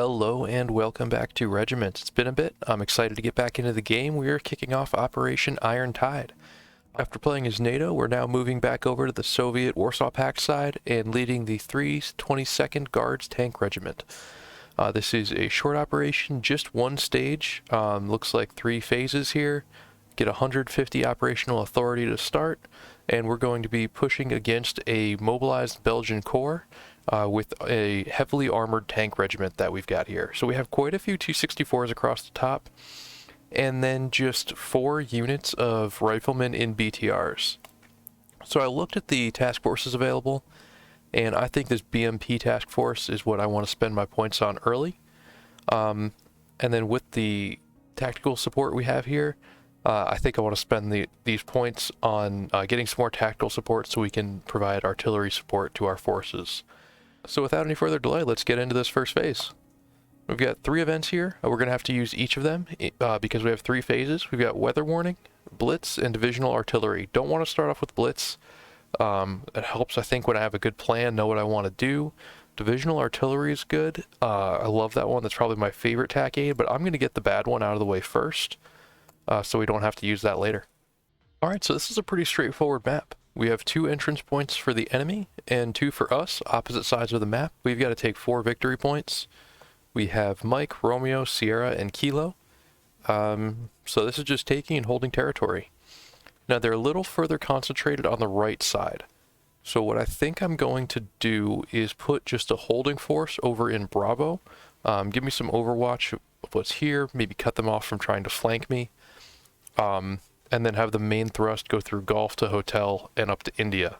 Hello and welcome back to Regiments. It's been a bit. I'm excited to get back into the game. We are kicking off Operation Iron Tide. After playing as NATO, we're now moving back over to the Soviet Warsaw Pact side and leading the 322nd Guards Tank Regiment. This is a short operation, just one stage. Looks like 3 phases here. Get 150 operational authority to start, and we're going to be pushing against a mobilized Belgian corps with a heavily armored tank regiment that we've got here. So we have quite a few T-64s across the top, and then just 4 units of riflemen in BTRs. So I looked at the task forces available, and I think this BMP task force is what I want to spend my points on early. And then with the tactical support we have here, I think I want to spend these points on getting some more tactical support so we can provide artillery support to our forces. So without any further delay, let's get into this first phase. We've got 3 events here. We're going to have to use each of them because we have 3 phases. We've got weather warning, blitz, and divisional artillery. Don't want to start off with blitz. It helps, I think, when I have a good plan, know what I want to do. Divisional artillery is good. I love that one. That's probably my favorite TAC aid, but I'm going to get the bad one out of the way first so we don't have to use that later. Alright, so this is a pretty straightforward map. We have 2 entrance points for the enemy and 2 for us, opposite sides of the map. We've got to take 4 victory points. We have Mike, Romeo, Sierra, and Kilo. So this is just taking and holding territory. Now they're a little further concentrated on the right side. So what I think I'm going to do is put just a holding force over in Bravo. Give me some overwatch of what's here, maybe cut them off from trying to flank me. And then have the main thrust go through Gulf to Hotel and up to India.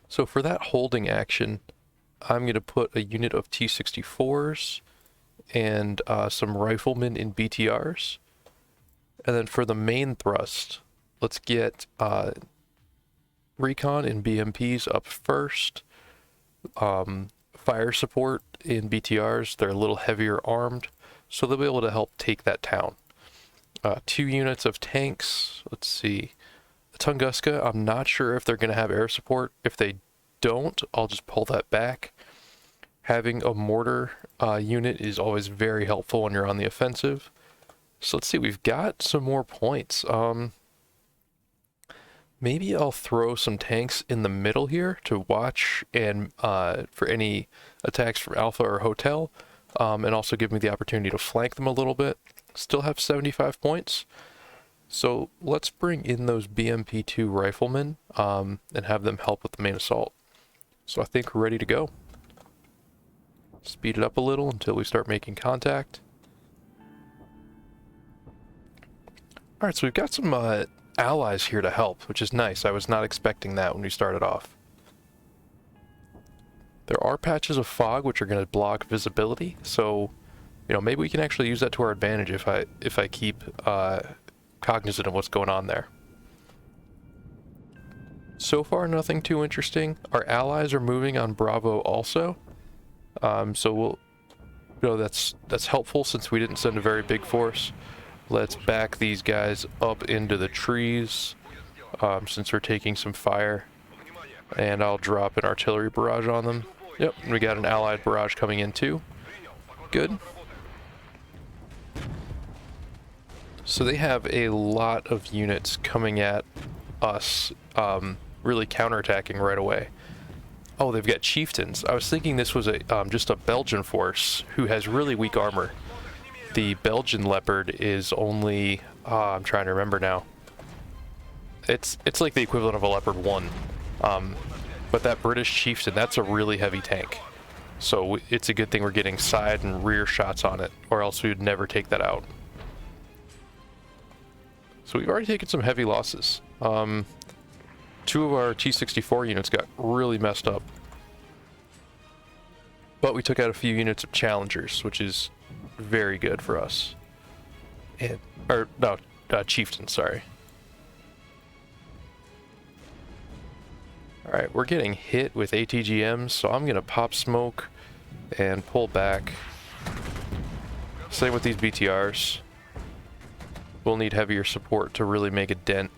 So for that holding action, I'm going to put a unit of T-64s and some riflemen in BTRs. And then for the main thrust, let's get recon and BMPs up first. Fire support in BTRs, they're a little heavier armed, so they'll be able to help take that town. 2 units of tanks. Let's see. Tunguska, I'm not sure if they're going to have air support. If they don't, I'll just pull that back. Having a mortar unit is always very helpful when you're on the offensive. So let's see, we've got some more points. Maybe I'll throw some tanks in the middle here to watch and for any attacks from Alpha or Hotel, and also give me the opportunity to flank them a little bit. Still have 75 points. So let's bring in those BMP-2 riflemen and have them help with the main assault. So I think we're ready to go. Speed it up a little until we start making contact. Alright, so we've got some allies here to help, which is nice. I was not expecting that when we started off. There are patches of fog which are going to block visibility, so maybe we can actually use that to our advantage if I keep cognizant of what's going on there. So far, nothing too interesting. Our allies are moving on Bravo also, so that's helpful since we didn't send a very big force. Let's back these guys up into the trees since we're taking some fire, and I'll drop an artillery barrage on them. Yep, we got an allied barrage coming in too. Good. So they have a lot of units coming at us, really counterattacking right away. Oh, they've got chieftains. I was thinking this was just a Belgian force who has really weak armor. The Belgian leopard is only, I'm trying to remember now. It's like the equivalent of a Leopard 1. But that British chieftain, that's a really heavy tank. So it's a good thing we're getting side and rear shots on it, or else we would never take that out. So we've already taken some heavy losses. 2 of our T-64 units got really messed up. But we took out a few units of Challengers, which is very good for us. Chieftains, sorry. Alright, we're getting hit with ATGMs, so I'm going to pop smoke and pull back. Same with these BTRs. We'll need heavier support to really make a dent.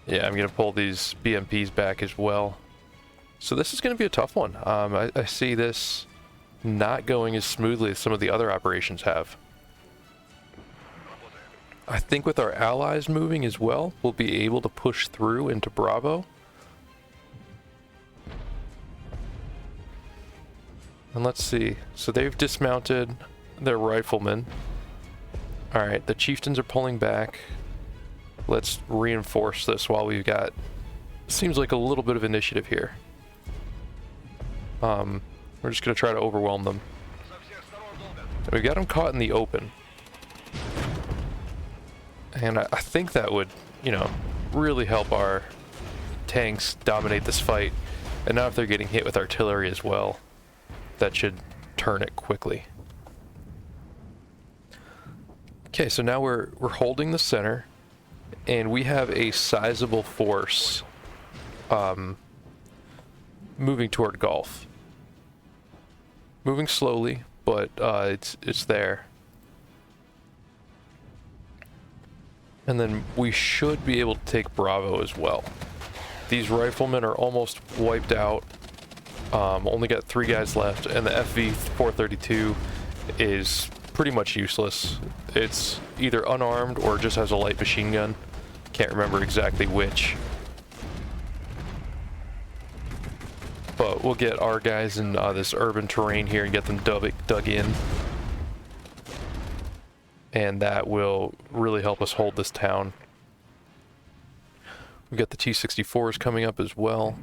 Yeah, I'm going to pull these BMPs back as well. So this is going to be a tough one. I see this not going as smoothly as some of the other operations have. I think with our allies moving as well, we'll be able to push through into Bravo. And let's see. So they've dismounted their riflemen. Alright, the chieftains are pulling back. Let's reinforce this while we've got... Seems like a little bit of initiative here. We're just going to try to overwhelm them. We got them caught in the open. And I think that would, you know, really help our tanks dominate this fight. And now if they're getting hit with artillery as well, that should turn it quickly. Okay, so now we're holding the center, and we have a sizable force moving toward Gulf. Moving slowly, but it's there. And then we should be able to take Bravo as well. These riflemen are almost wiped out. Only got 3 guys left, and the FV-432 is pretty much useless. It's either unarmed or just has a light machine gun. Can't remember exactly which. But we'll get our guys in this urban terrain here and get them dug in. And that will really help us hold this town. We've got the T-64s coming up as well.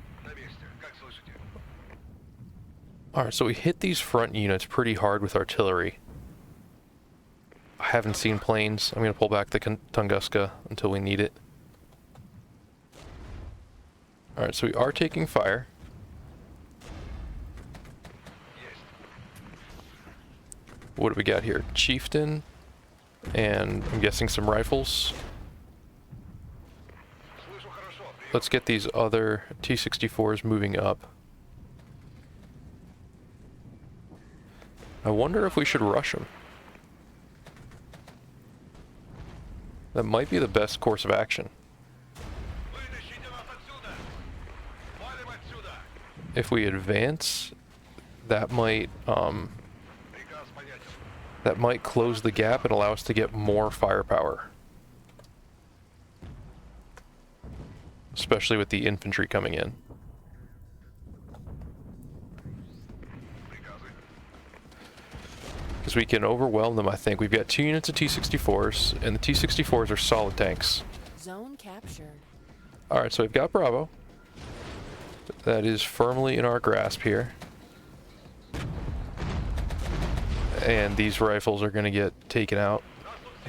Alright, so we hit these front units pretty hard with artillery. I haven't seen planes. I'm going to pull back the Tunguska until we need it. Alright, so we are taking fire. What do we got here? Chieftain, and I'm guessing some rifles. Let's get these other T-64s moving up. I wonder if we should rush them. That might be the best course of action. If we advance, that might close the gap and allow us to get more firepower. Especially with the infantry coming in. Because we can overwhelm them, I think. We've got 2 units of T-64s, and the T-64s are solid tanks. Zone captured. Alright, so we've got Bravo. That is firmly in our grasp here. And these rifles are going to get taken out.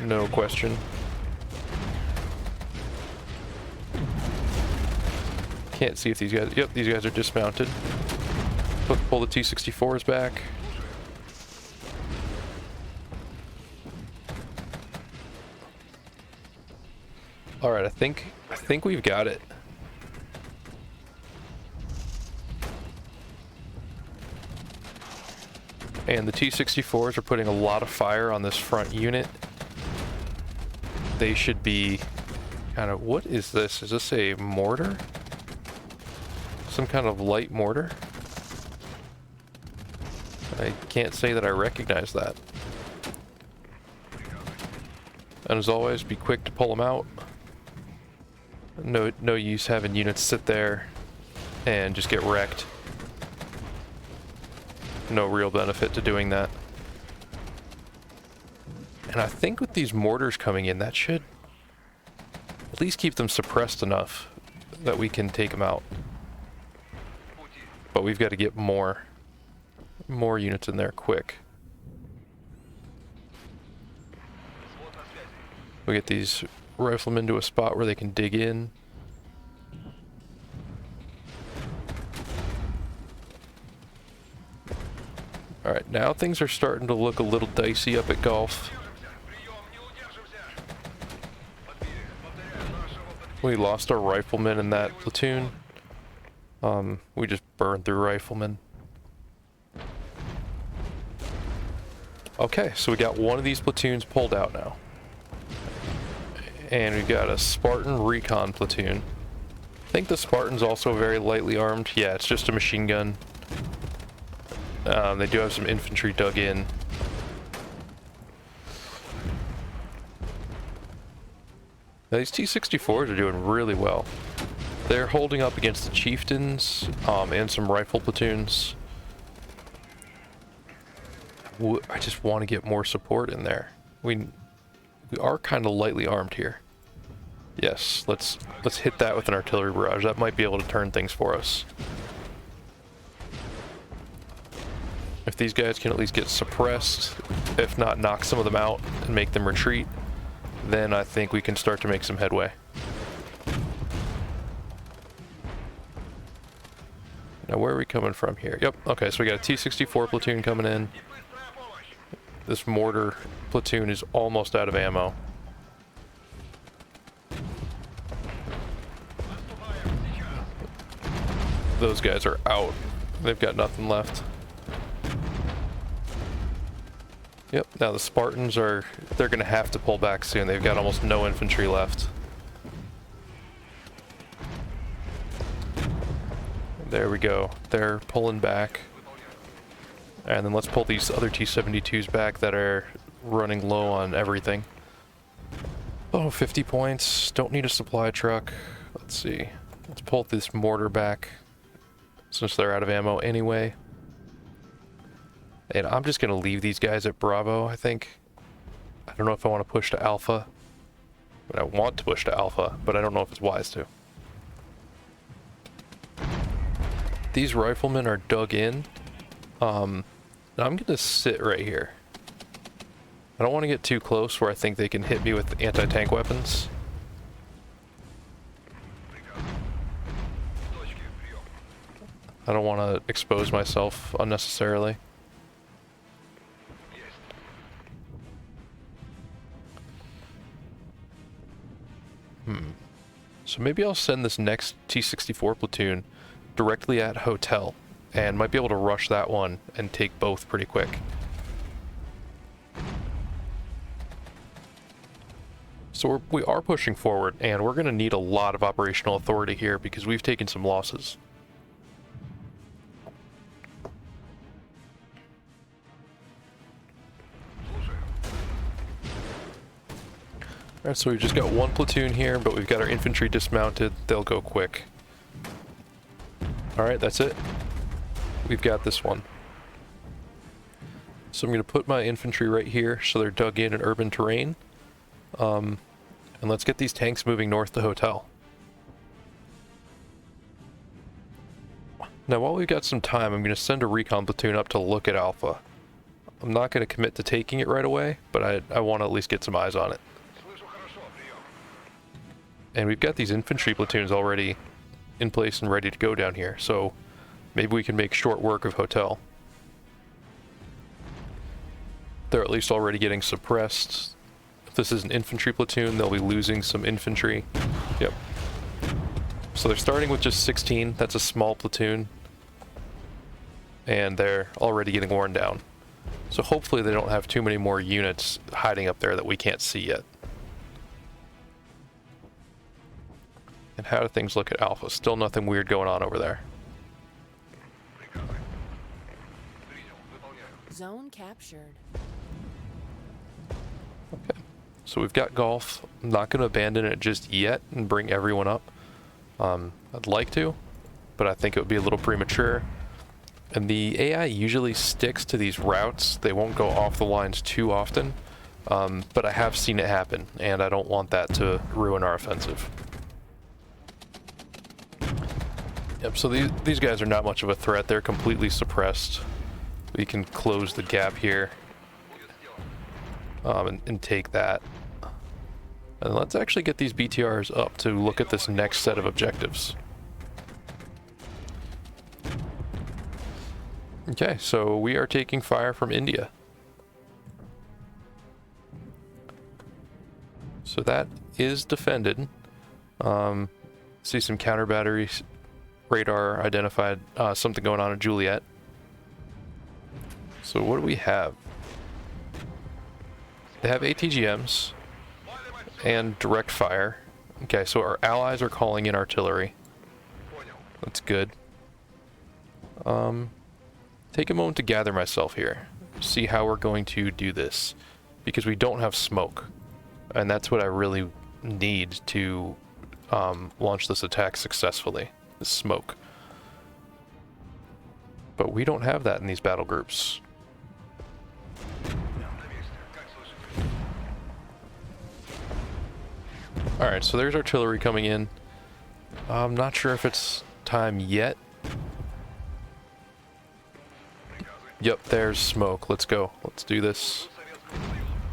No question. Can't see if these guys... Yep, these guys are dismounted. Pull the T-64s back. Alright, I think we've got it. And the T-64s are putting a lot of fire on this front unit. They should be kind of... What is this? Is this a mortar? Some kind of light mortar? I can't say that I recognize that. And as always, be quick to pull them out. No use having units sit there and just get wrecked. No real benefit to doing that. And I think with these mortars coming in, that should at least keep them suppressed enough that we can take them out. But we've got to get more units in there quick. We get these riflemen to a spot where they can dig in. Alright, now things are starting to look a little dicey up at Gulf. We lost our riflemen in that platoon. We just burned through riflemen. Okay, so we got one of these platoons pulled out now. And we got a Spartan recon platoon. I think the Spartan's also very lightly armed. Yeah, it's just a machine gun. They do have some infantry dug in. Now, these T-64s are doing really well. They're holding up against the chieftains and some rifle platoons. I just want to get more support in there. We are kind of lightly armed here. Yes, let's hit that with an artillery barrage. That might be able to turn things for us. If these guys can at least get suppressed, if not knock some of them out and make them retreat, then I think we can start to make some headway. Now where are we coming from here? Yep, okay, so we got a T-64 platoon coming in. This mortar platoon is almost out of ammo. Those guys are out. They've got nothing left. Yep, now the Spartans they're gonna have to pull back soon. They've got almost no infantry left. There we go. They're pulling back. And then let's pull these other T-72s back that are running low on everything. Oh, 50 points. Don't need a supply truck. Let's see. Let's pull this mortar back, since they're out of ammo anyway. And I'm just going to leave these guys at Bravo, I think. I don't know if I want to push to Alpha. But I want to push to Alpha, but I don't know if it's wise to. These riflemen are dug in. I'm going to sit right here. I don't want to get too close where I think they can hit me with anti-tank weapons. I don't want to expose myself unnecessarily. So maybe I'll send this next T-64 platoon directly at Hotel, and might be able to rush that one and take both pretty quick. So we are pushing forward, and we're going to need a lot of operational authority here because we've taken some losses. Alright, so we've just got one platoon here, but we've got our infantry dismounted. They'll go quick. Alright, that's it. We've got this one. So I'm going to put my infantry right here so they're dug in urban terrain. And let's get these tanks moving north to Hotel. Now while we've got some time, I'm going to send a recon platoon up to look at Alpha. I'm not going to commit to taking it right away, but I want to at least get some eyes on it. And we've got these infantry platoons already in place and ready to go down here, so maybe we can make short work of Hotel. They're at least already getting suppressed. If this is an infantry platoon, they'll be losing some infantry. Yep. So they're starting with just 16. That's a small platoon. And they're already getting worn down. So hopefully they don't have too many more units hiding up there that we can't see yet. And how do things look at Alpha? Still nothing weird going on over there. Zone captured. Okay. So we've got Golf. I'm not going to abandon it just yet and bring everyone up. I'd like to, but I think it would be a little premature. And the AI usually sticks to these routes. They won't go off the lines too often. But I have seen it happen, and I don't want that to ruin our offensive. Yep, so these guys are not much of a threat. They're completely suppressed. We can close the gap here and take that. And let's actually get these BTRs up to look at this next set of objectives. Okay, so we are taking fire from India. So that is defended. See some counter batteries. Radar identified something going on in Juliet. So what do we have? They have ATGMs and direct fire. Okay, so our allies are calling in artillery. That's good. Take a moment to gather myself here. See how we're going to do this. Because we don't have smoke. And that's what I really need to launch this attack successfully. Is smoke. But we don't have that in these battle groups. Alright, so there's artillery coming in. I'm not sure if it's time yet. Yep, there's smoke. Let's go. Let's do this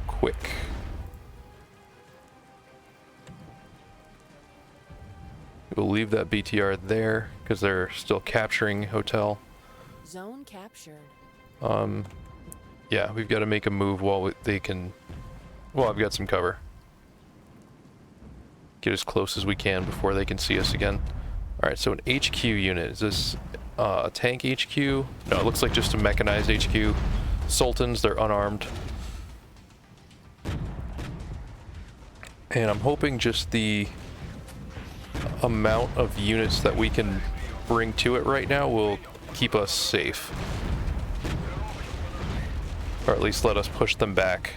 quick. We'll leave that BTR there because they're still capturing hotel. Zone captured. Yeah, we've got to make a move while they can. Well, I've got some cover. Get as close as we can before they can see us again. Alright, so an HQ unit. Is this a tank HQ? No, it looks like just a mechanized HQ. Sultans, they're unarmed. And I'm hoping just the amount of units that we can bring to it right now will keep us safe. Or at least let us push them back.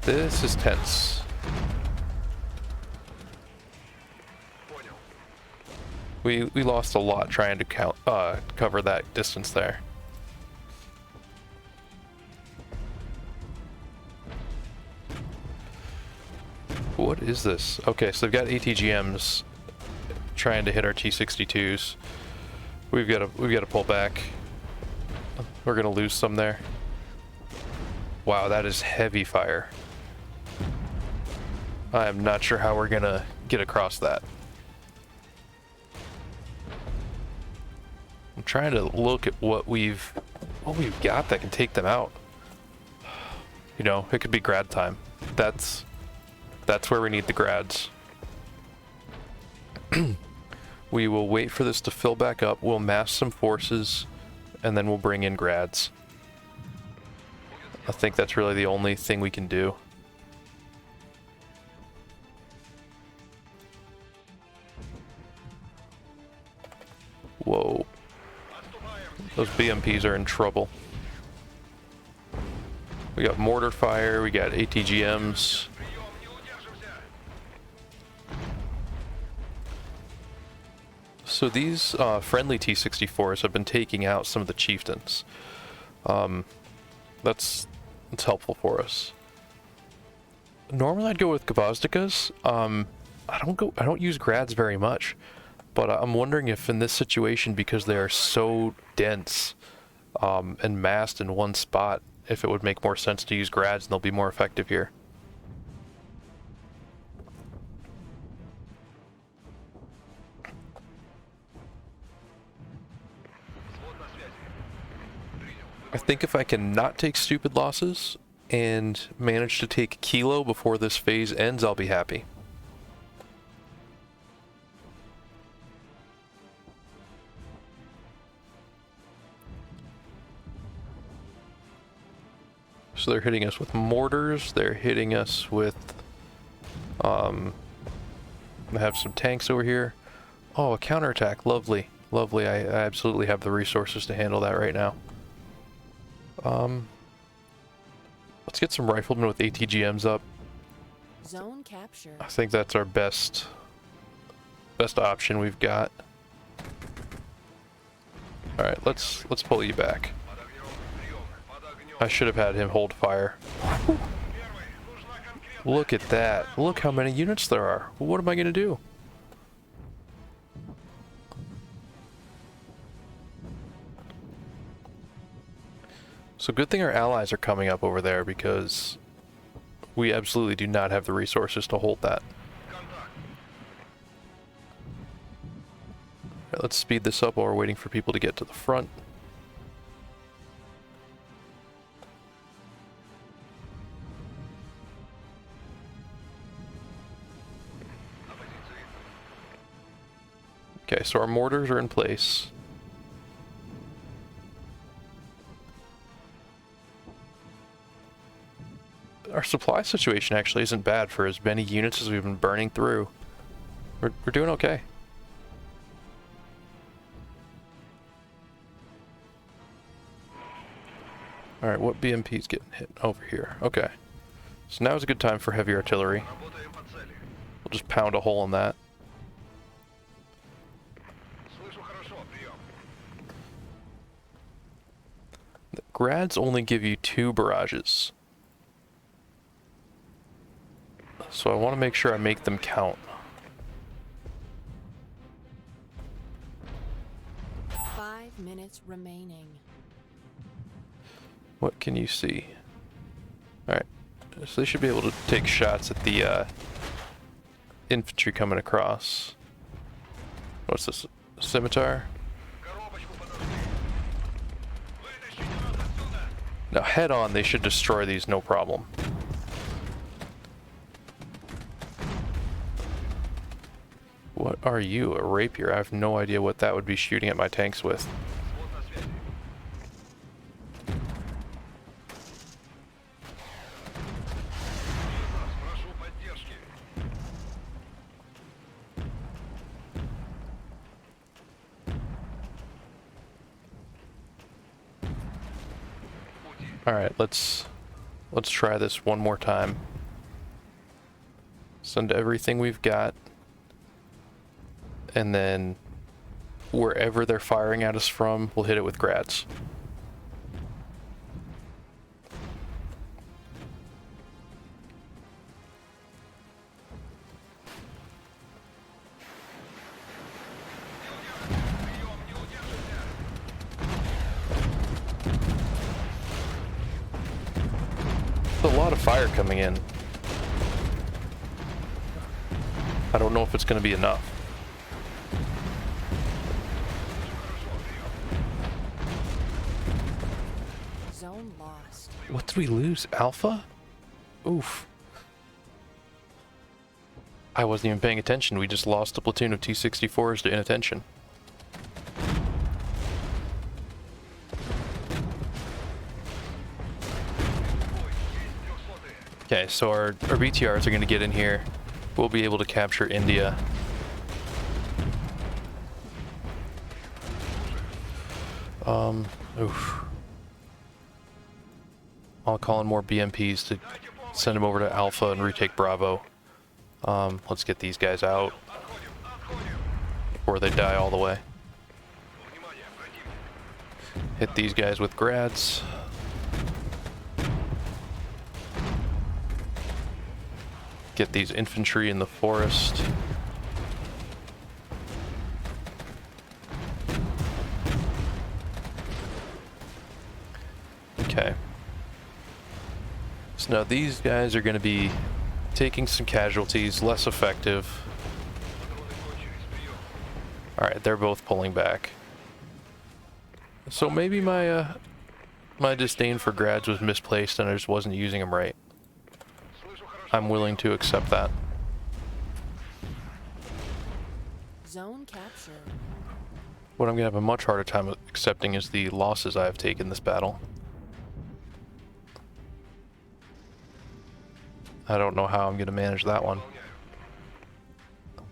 This is tense. We lost a lot trying to cover that distance there. What is this? Okay, so they've got ATGMs trying to hit our T-62s. We've got to pull back. We're gonna lose some there. Wow, that is heavy fire. I am not sure how we're gonna get across that. I'm trying to look at what we've got that can take them out. You know, it could be grad time. That's where we need the grads. We will wait for this to fill back up. We'll mass some forces, and then we'll bring in grads. I think that's really the only thing we can do. Whoa. Those BMPs are in trouble. We got mortar fire, we got ATGMs. So these friendly T-64s have been taking out some of the chieftains. That's helpful for us. Normally I'd go with Gvozdikas. I don't use grads very much, but I'm wondering if in this situation, because they are so dense and massed in one spot, if it would make more sense to use grads and they'll be more effective here. I think if I can not take stupid losses and manage to take Kilo before this phase ends, I'll be happy. So they're hitting us with mortars, they're hitting us with, I have some tanks over here. Oh, a counterattack, lovely, lovely. I absolutely have the resources to handle that right now. Let's get some riflemen with ATGMs up. Zone capture. I think that's our best option we've got. All right, let's pull you back. I should have had him hold fire. Look at that. Look how many units there are. What am I going to do? So good thing our allies are coming up over there, because we absolutely do not have the resources to hold that. All right, let's speed this up while we're waiting for people to get to the front. Okay, so our mortars are in place. supply situation actually isn't bad for as many units as we've been burning through. We're doing okay. Alright, what BMP's getting hit? Over here. Okay. So now is a good time for heavy artillery. We'll just pound a hole in that. The Grads only give you 2 barrages. So I want to make sure I make them count. Minutes remaining. What can you see? Alright, so they should be able to take shots at the infantry coming across. What's this? Scimitar? Now head on, they should destroy these no problem. What are you? A rapier? I have no idea what that would be shooting at my tanks with. Alright, let's try this one more time. Send everything we've got. And then wherever they're firing at us from, we'll hit it with grads. There's a lot of fire coming in. I don't know if it's going to be enough. Zone lost. What did we lose? Alpha? Oof. I wasn't even paying attention. We just lost a platoon of T-64s to inattention. Okay, so our BTRs are going to get in here. We'll be able to capture India. Oof. I'll call in more BMPs to send them over to Alpha and retake Bravo. Let's get these guys out before they die all the way. Hit these guys with grads. Get these infantry in the forest. Okay. So now these guys are going to be taking some casualties, less effective. Alright, they're both pulling back. So maybe my my disdain for grads was misplaced and I just wasn't using them right. I'm willing to accept that. Zone captured. What I'm going to have a much harder time accepting is the losses I have taken this battle. I don't know how I'm going to manage that one.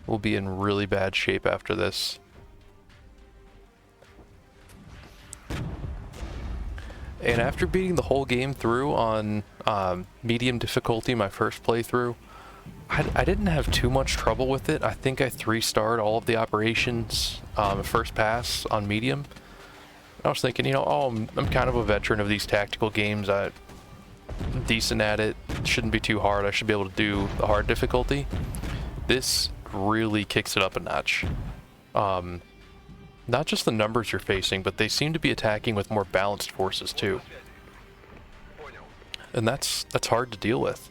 We'll be in really bad shape after this. And after beating the whole game through on medium difficulty, my first playthrough, I didn't have too much trouble with it. I think I 3-starred all of the operations first pass on medium. I was thinking, you know, oh, I'm kind of a veteran of these tactical games. I'm decent at it. Shouldn't be too hard. I should be able to do the hard difficulty. This really kicks it up a notch. Not just the numbers you're facing, but they seem to be attacking with more balanced forces too. And that's hard to deal with.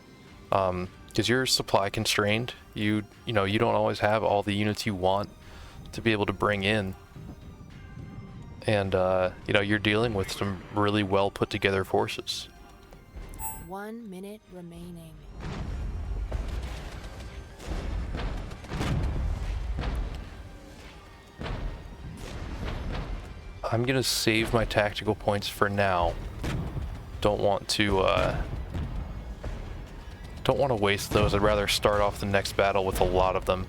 Because you're supply constrained. You know, you don't always have all the units you want to be able to bring in. And you know, you're dealing with some really well put together forces. 1 minute remaining. I'm gonna save my tactical points for now. Don't want to Don't want to waste those. I'd rather start off the next battle with a lot of them.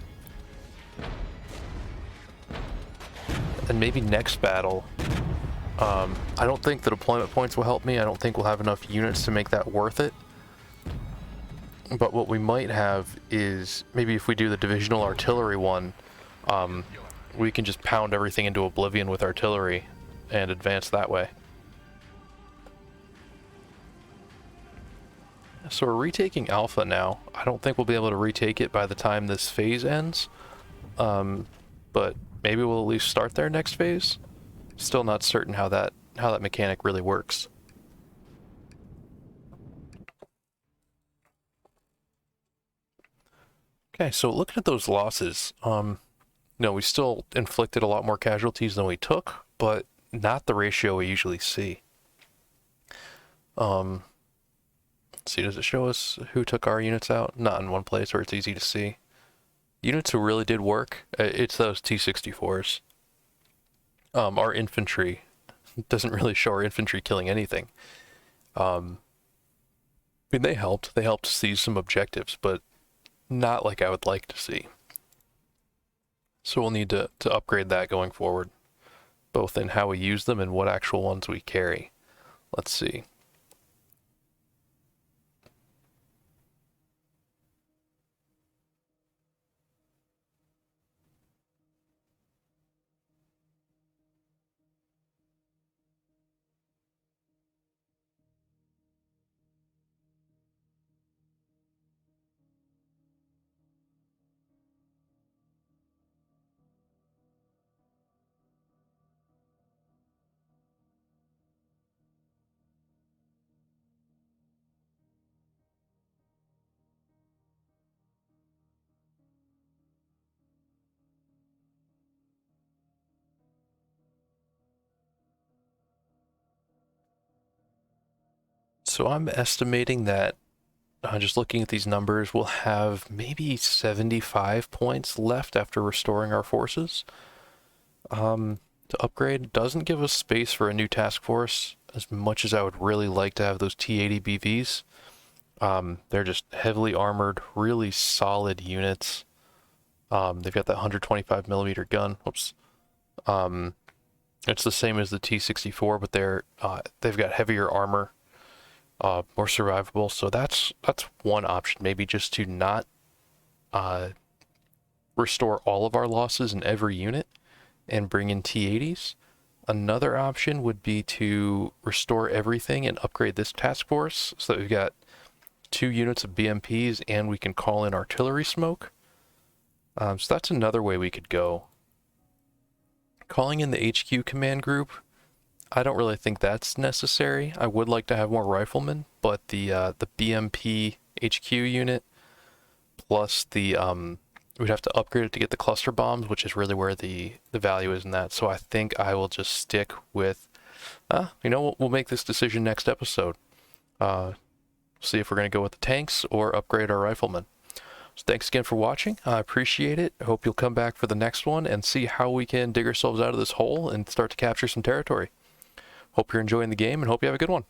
And maybe next battle, I don't think the deployment points will help me. I don't think we'll have enough units to make that worth it. But what we might have is, maybe if we do the divisional artillery one, we can just pound everything into oblivion with artillery and advance that way. So we're retaking Alpha now. I don't think we'll be able to retake it by the time this phase ends. But maybe we'll at least start there next phase. Still not certain how that mechanic really works. Okay, so looking at those losses, no, we still inflicted a lot more casualties than we took, but not the ratio we usually see. Let's see, does it show us who took our units out? Not in one place where it's easy to see. Units who really did work, it's those T-64s. Our infantry doesn't really show our infantry killing anything. I mean, they helped seize some objectives, but not like I would like to see. So we'll need to upgrade that going forward, both in how we use them and what actual ones we carry. Let's see. So I'm estimating that, just looking at these numbers, we'll have maybe 75 points left after restoring our forces. To upgrade doesn't give us space for a new task force as much as I would really like to have those T-80 BVs. They're just heavily armored, really solid units. They've got that 125 millimeter gun. Oops. It's the same as the T-64, but they've got heavier armor. More survivable, so that's one option, maybe just to not restore all of our losses in every unit and bring in T-80s. Another option would be to restore everything and upgrade this task force so that we've got 2 units of BMPs and we can call in artillery smoke. So that's another way we could go. Calling in the HQ command group, I don't really think that's necessary. I would like to have more riflemen, but the BMP HQ unit plus the we'd have to upgrade it to get the cluster bombs, which is really where the value is in that. So I think I will just stick with, we'll make this decision next episode. See if we're going to go with the tanks or upgrade our riflemen. So thanks again for watching. I appreciate it. I hope you'll come back for the next one and see how we can dig ourselves out of this hole and start to capture some territory. Hope you're enjoying the game and hope you have a good one.